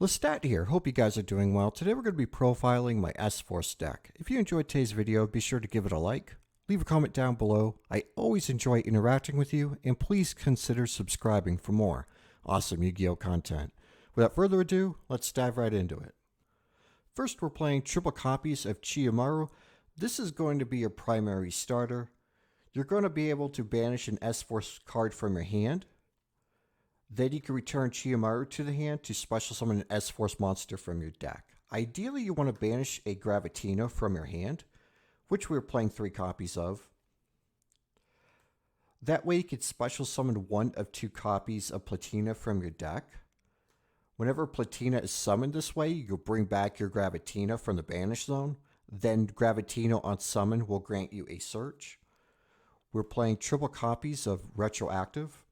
Lestat here. Hope you guys are doing well. Today we're going to be profiling my S-Force deck. If you enjoyed today's video, be sure to give it a like, leave a comment down below. I always enjoy interacting with you, and please consider subscribing for more awesome Yu-Gi-Oh content. Without further ado, let's dive right into it. First, we're playing triple copies of Chiyomaru. This is going to be your primary starter. You're going to be able to banish an S-Force card from your hand. Then you can return Chiyomaru to the hand to special summon an S-Force monster from your deck. Ideally, you want to banish a Gravitino from your hand, which we're playing 3 copies of. That way you can special summon 1 of 2 copies of Platina from your deck. Whenever Platina is summoned this way, you'll bring back your Gravitino from the banish zone. Then Gravitino on summon will grant you a search. We're playing triple copies of Retroactive.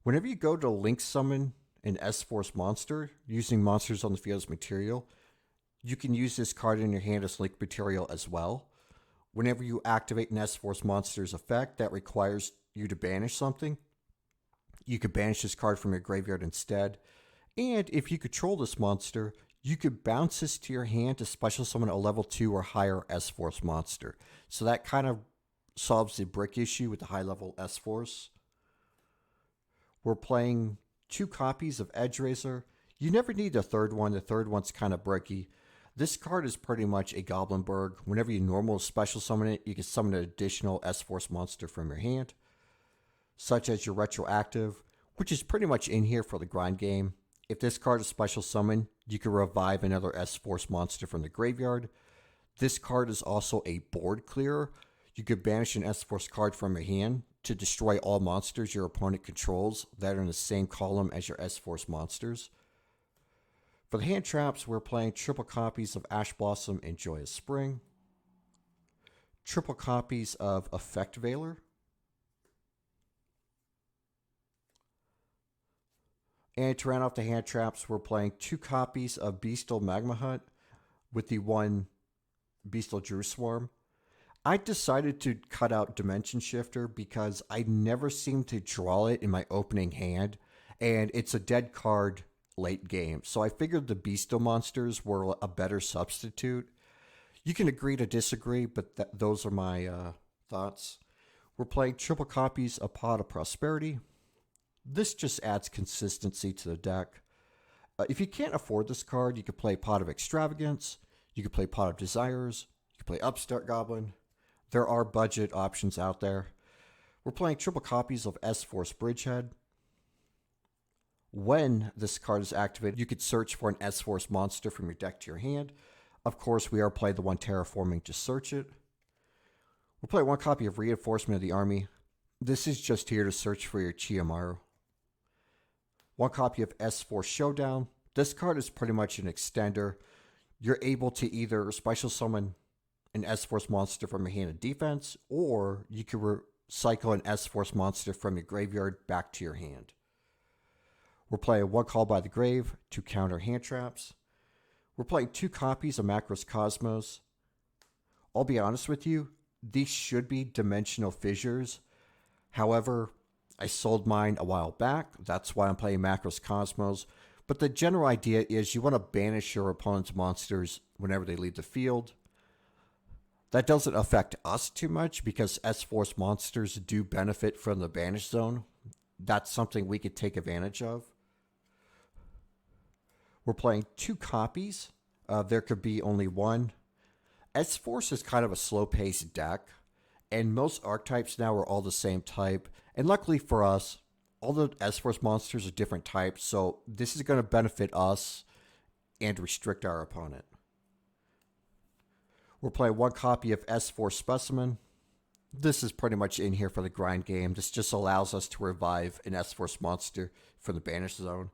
Whenever you go to link summon an S-Force monster using monsters on the field as material, you can use this card in your hand as link material as well. Whenever you activate an S-Force monster's effect that requires you to banish something, you could banish this card from your graveyard instead. And if you control this monster, you could bounce this to your hand to special summon a level 2 or higher S-Force monster. So that kind of solves the brick issue with the high level S-Force. We're playing 2 copies of Edge Razor. You never need a third one. The third one's kind of bricky. This card is pretty much a Goblinberg. Whenever you normal special summon it, you can summon an additional S-Force monster from your hand, such as your Retroactive, which is pretty much in here for the grind game. If this card is special summon, you can revive another S-Force monster from the graveyard. This card is also a board clearer. You could banish an S-Force card from your hand to destroy all monsters your opponent controls that are in the same column as your S-Force monsters. For the hand traps, we're playing triple copies of Ash Blossom and Joyous Spring, triple copies of Effect Veiler, and to round off the hand traps, we're playing 2 copies of Beastal Magma Hunt with the 1 Beastal Drew Swarm. I decided to cut out Dimension Shifter because I never seem to draw it in my opening hand, and it's a dead card late game. So I figured the Beastal monsters were a better substitute. You can agree to disagree, but those are my thoughts. We're playing triple copies of Pot of Prosperity. This just adds consistency to the deck. If you can't afford this card, you could play Pot of Extravagance, you could play Pot of Desires, you could play Upstart Goblin. There are budget options out there. We're playing triple copies of S-Force Bridgehead. When this card is activated, you could search for an S-Force monster from your deck to your hand. Of course, we are playing the one Terraforming to search it. We'll play 1 copy of Reinforcement of the Army. This is just here to search for your Chiyomaru. 1 copy of S-Force Showdown. This card is pretty much an extender. You're able to either special summon an S-Force monster from your hand in defense, or you can recycle an S-Force monster from your graveyard back to your hand. We're playing 1 Call by the Grave to counter hand traps. We're playing 2 copies of Macros Cosmos. I'll be honest with you, these should be Dimensional Fissures. However, I sold mine a while back. That's why I'm playing Macros Cosmos. But the general idea is you want to banish your opponent's monsters whenever they leave the field. That doesn't affect us too much because S-Force monsters do benefit from the banish zone. That's something we could take advantage of. We're playing 2 copies. There could be only 1. S-Force is kind of a slow-paced deck, and most archetypes now are all the same type. And luckily for us, all the S-Force monsters are different types, so this is going to benefit us and restrict our opponent. We're playing 1 copy of S-Force Specimen. This is pretty much in here for the grind game. This just allows us to revive an S-Force monster from the banish zone.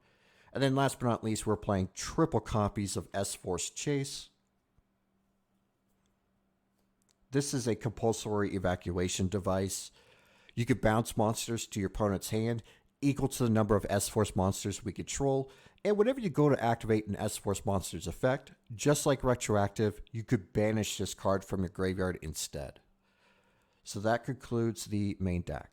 And then last but not least, we're playing triple copies of S-Force Chase. This is a compulsory evacuation device. You could bounce monsters to your opponent's hand equal to the number of S-Force monsters we control. And whenever you go to activate an S-Force monster's effect, just like Retroactive, you could banish this card from your graveyard instead. So that concludes the main deck.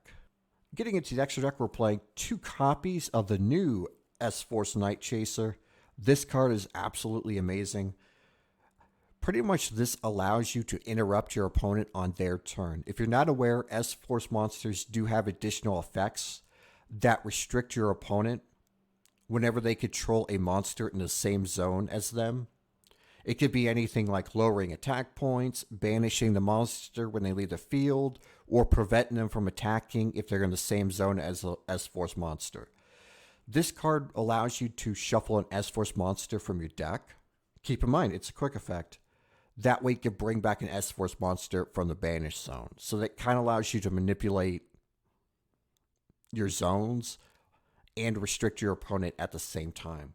Getting into the extra deck, we're playing 2 copies of the new S-Force Night Chaser. This card is absolutely amazing. Pretty much this allows you to interrupt your opponent on their turn. If you're not aware, S-Force monsters do have additional effects that restrict your opponent whenever they control a monster in the same zone as them. It could be anything like lowering attack points, banishing the monster when they leave the field, or preventing them from attacking if they're in the same zone as a S-Force monster. This card allows you to shuffle an S-Force monster from your deck. Keep in mind, it's a quick effect. That way you can bring back an S-Force monster from the banished zone. So that kind of allows you to manipulate your zones and restrict your opponent at the same time.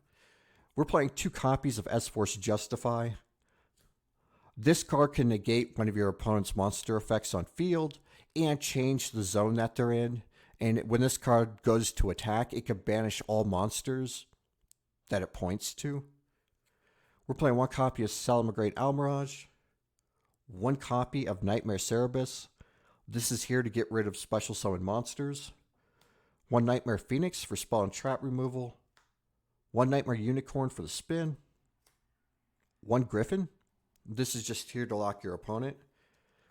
We're playing 2 copies of S-Force Justify. This card can negate one of your opponent's monster effects on field and change the zone that they're in. And when this card goes to attack, it can banish all monsters that it points to. We're playing 1 copy of Salamangreat Almirage, 1 copy of Nightmare Cerebus. This is here to get rid of special summon monsters. 1 Nightmare Phoenix for spell and trap removal. 1 Nightmare Unicorn for the spin. 1 Griffin. This is just here to lock your opponent.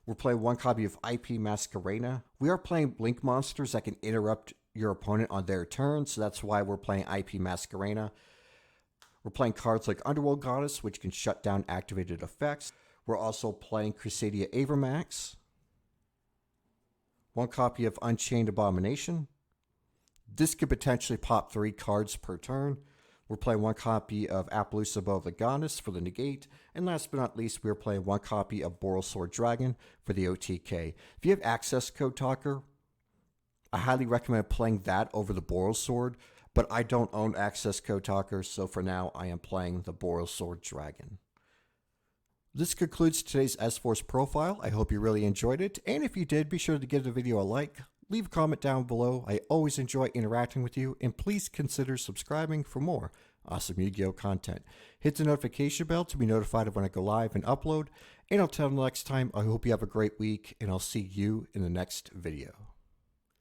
We're playing 1 copy of IP Masquerena. We are playing Blink monsters that can interrupt your opponent on their turn, so that's why we're playing IP Masquerena. We're playing cards like Underworld Goddess, which can shut down activated effects. We're also playing Crusadia Avermax. 1 copy of Unchained Abomination. This could potentially pop 3 cards per turn. We're playing 1 copy of Appaloosa Above the Goddess for the negate. And last but not least, we're playing 1 copy of Boral Sword Dragon for the OTK. If you have access Code Talker, I highly recommend playing that over the Boral Sword. But I don't own Access Code Talker, so for now I am playing the Boral Sword Dragon. This concludes today's S-Force profile. I hope you really enjoyed it, and if you did, be sure to give the video a like, leave a comment down below. I always enjoy interacting with you, and please consider subscribing for more awesome Yu-Gi-Oh content. Hit the notification bell to be notified of when I go live and upload, and until next time, I hope you have a great week, and I'll see you in the next video.